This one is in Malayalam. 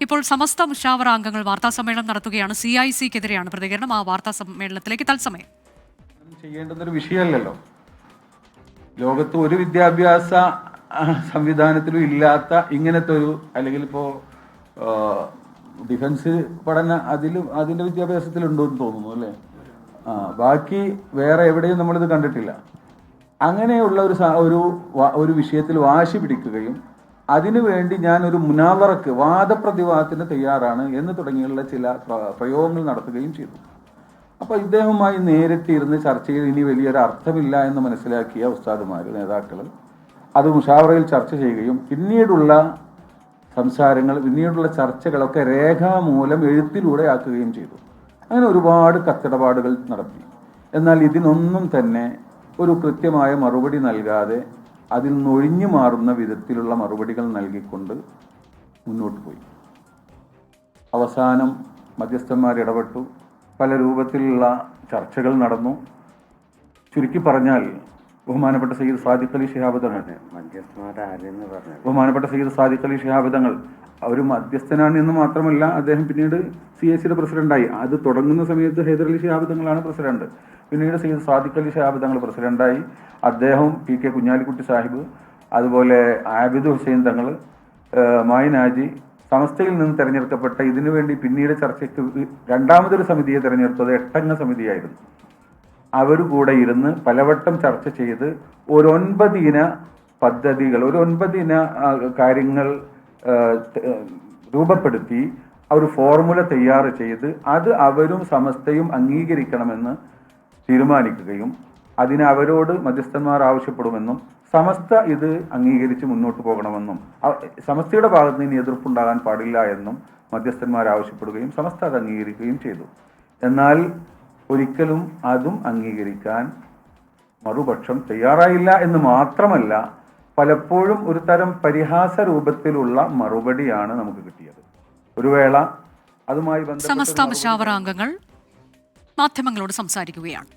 ഇപ്പോൾ സമസ്ത മുഷാവറ അംഗങ്ങൾ വാർത്താസമ്മേളനം നടത്തുകയാണ്. CIC-ക്കെതിരെയാണ് പ്രതികരണം. ആ വാർത്താ സമ്മേളനത്തിലേക്ക് തത്സമയം. ചെയ്യേണ്ടുന്നൊരു വിഷയമല്ലല്ലോ. ലോകത്ത് ഒരു വിദ്യാഭ്യാസ സംവിധാനത്തിലും ഇല്ലാത്ത ഇങ്ങനത്തെ ഒരു, അല്ലെങ്കിൽ ഇപ്പോൾ ഡിഫൻസ് പഠന അതിൻ്റെ വിദ്യാഭ്യാസത്തിലുണ്ടോയെന്ന് തോന്നുന്നു അല്ലേ. ബാക്കി വേറെ എവിടെയും നമ്മളിത് കണ്ടിട്ടില്ല. അങ്ങനെയുള്ള ഒരു വിഷയത്തിൽ വാശി പിടിക്കുകയും അതിനുവേണ്ടി ഞാൻ ഒരു മുനാവറക്ക് വാദപ്രതിവാദത്തിന് തയ്യാറാണ് എന്ന് തുടങ്ങിയുള്ള ചില പ്രയോഗങ്ങൾ നടത്തുകയും ചെയ്തു. അപ്പോൾ ഇദ്ദേഹവുമായി നേരിട്ടിരുന്ന് ചർച്ചയിൽ ഇനി വലിയൊരു അർത്ഥമില്ല എന്ന് മനസ്സിലാക്കിയ ഉസ്താദുമാർ, നേതാക്കൾ അത് മുഷാവറയിൽ ചർച്ച ചെയ്യുകയും പിന്നീടുള്ള സംസാരങ്ങൾ, പിന്നീടുള്ള ചർച്ചകളൊക്കെ രേഖാമൂലം എഴുത്തിലൂടെ ആക്കുകയും ചെയ്തു. അങ്ങനെ ഒരുപാട് കത്തിടപാടുകൾ നടത്തി. എന്നാൽ ഇതിനൊന്നും തന്നെ ഒരു കൃത്യമായ മറുപടി നൽകാതെ അതിൽ നിന്നൊഴിഞ്ഞു മാറുന്ന വിധത്തിലുള്ള മറുപടികൾ നൽകിക്കൊണ്ട് മുന്നോട്ട് പോയി. അവസാനം മധ്യസ്ഥന്മാർ ഇടപെട്ടു. പല രൂപത്തിലുള്ള ചർച്ചകൾ നടന്നു. ചുരുക്കി പറഞ്ഞാൽ ബഹുമാനപ്പെട്ട സയ്യിദ് സാദിഖ് അലി ശിഹാബ് തങ്ങൾ, ബഹുമാനപ്പെട്ട സയ്യിദ് സാദിഖ് അലി ശിഹാബ് തങ്ങൾ ഒരു മധ്യസ്ഥനാണ് എന്ന് മാത്രമല്ല, അദ്ദേഹം പിന്നീട് CIC-യുടെ പ്രസിഡന്റായി. അത് തുടങ്ങുന്ന സമയത്ത് ഹൈദർ അലി ശിഹാബ് തങ്ങളാണ് പ്രസിഡന്റ്. പിന്നീട് സയ്യിദ് സാദിഖ് അലി ശിഹാബ് തങ്ങൾ പ്രസിഡന്റായി. അദ്ദേഹം PK കുഞ്ഞാലിക്കുട്ടി സാഹിബ്, അതുപോലെ ആബിദ് ഹുസൈൻ തങ്ങൾ, മായിനാജി, സമസ്തയിൽ നിന്ന് തെരഞ്ഞെടുക്കപ്പെട്ട ഇതിനുവേണ്ടി പിന്നീട് ചർച്ചയ്ക്ക് രണ്ടാമതൊരു സമിതിയെ തെരഞ്ഞെടുത്തത് 8-അംഗ സമിതിയായിരുന്നു. അവർ കൂടെ ഇരുന്ന് പലവട്ടം ചർച്ച ചെയ്ത് ഒരു 9 ഇന പദ്ധതികൾ, ഒരു 9 ഇന കാര്യങ്ങൾ രൂപപ്പെടുത്തി ഒരു ഫോർമുല തയ്യാർ ചെയ്ത് അത് അവരും സമസ്തയും അംഗീകരിക്കണമെന്ന് തീരുമാനിക്കുകയും അതിന് അവരോട് മധ്യസ്ഥന്മാർ ആവശ്യപ്പെടുമെന്നും സമസ്ത ഇത് അംഗീകരിച്ച് മുന്നോട്ട് പോകണമെന്നും സമസ്തയുടെ ഭാഗത്ത് നിന്ന് എതിർപ്പുണ്ടാകാൻ പാടില്ല എന്നും മധ്യസ്ഥന്മാർ ആവശ്യപ്പെടുകയും സമസ്ത അത് അംഗീകരിക്കുകയും ചെയ്തു. എന്നാൽ ഒരിക്കലും അതും അംഗീകരിക്കാൻ മറുപക്ഷം തയ്യാറായില്ല എന്ന് മാത്രമല്ല, പലപ്പോഴും ഒരു തരം പരിഹാസ രൂപത്തിലുള്ള മറുപടിയാണ് നമുക്ക് കിട്ടിയത്. ഒരു വേള അതുമായി ബന്ധപ്പെട്ട സമസ്ത മുഷാവറ അംഗങ്ങൾ മാധ്യമങ്ങളോട് സംസാരിക്കുകയാണ്.